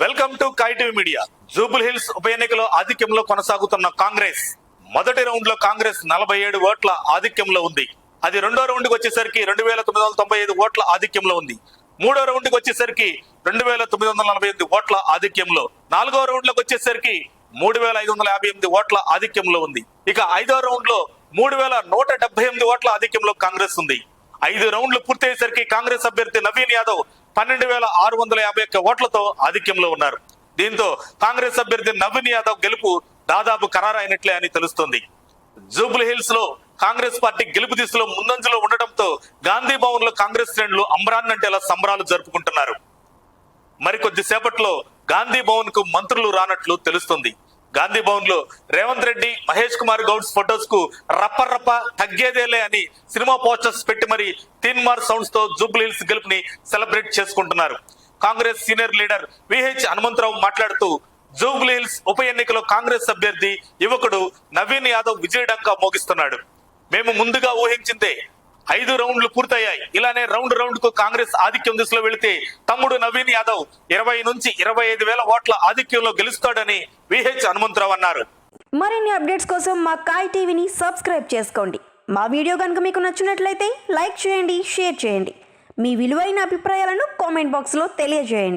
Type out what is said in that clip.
Welcome to KTV media. Jubilee Hills ఉప ఎన్నికలో ఆధిక్యంలో కొనసాగుతున్న కాంగ్రెస్ మొదటి రౌండ్ లో కాంగ్రెస్ 47 ఓట్ల ఆధిక్యంలో ఉంది. అది రెండో రౌండ్ కి వచ్చేసరికి 2995 ఓట్ల ఆధిక్యంలో ఉంది. మూడో రౌండ్ కి వచ్చేసరికి 2948 ఓట్ల ఆధిక్యంలో, నాలుగో రౌండ్ లోకి వచ్చేసరికి 3558 ఓట్ల ఆధిక్యంలో ఉంది. ఇక ఐదో రౌండ్ లో 3178 ఓట్ల ఆధిక్యంలో కాంగ్రెస్ ఉంది. 5 రౌండ్లు పూర్తయ్యేసరికి కాంగ్రెస్ అభ్యర్థి నవీన్ యాదవ్ 12651 ఓట్లతో ఆధిక్యంలో ఉన్నారు. దీంతో కాంగ్రెస్ అభ్యర్థి నవీన్ యాదవ్ గెలుపు దాదాపు ఖరారైనట్లే అని తెలుస్తోంది. జూబ్లీ హిల్స్ లో కాంగ్రెస్ పార్టీ గెలుపు దిశలో ముందంజలో ఉండటంతో గాంధీ భవన్ లో కాంగ్రెస్ శ్రేణులు అంబరాన్నంటేలా సంబరాలు జరుపుకుంటున్నారు. మరికొద్ది సేపట్లో గాంధీ భవన్ కు మంత్రులు రానట్లు తెలుస్తుంది. గాంధీ భవన్ లో రేవంత్ రెడ్డి, మహేష్ కుమార్ గౌడ్స్ ఫొటోస్ కు రప్ప తగ్గేదేలే అని సినిమా పోస్టర్స్ పెట్టి మరి తీన్మార్ సౌండ్స్ తో జూబ్లీ హిల్స్ గెలుపుని సెలబ్రేట్ చేసుకుంటున్నారు. Congress senior leader VH Hanumantharao మాట్లాడుతూ జూబ్లీ హిల్స్ ఉప ఎన్నికలో కాంగ్రెస్ అభ్యర్థి యువకుడు నవీన్ యాదవ్ విజయడంకా మోగిస్తున్నాడు. మేము ముందుగా ఊహించిందే 5 రౌండ్లు పూర్తయ్యాయి. ఇలానే రౌండ్ కు కాంగ్రెస్ ఆధిక్యం దిశలో వెళితే తమ్ముడు నవీన్ యాదవ్ 20 నుంచి 25 వేల ఓట్ల ఆధిక్యంలో గెలుస్తాడని విహెచ్ హనుమంతరావు అన్నారు. మరిన్ని అప్డేట్స్ కోసం మా కాయ్ టీవీని సబ్స్క్రైబ్ చేసుకోండి. మా వీడియో కనుక మీకు నచ్చినట్లయితే లైక్ చేయండి, షేర్ చేయండి. మీ విలువైన అభిప్రాయాలను కామెంట్ బాక్స్లో తెలియజేయండి.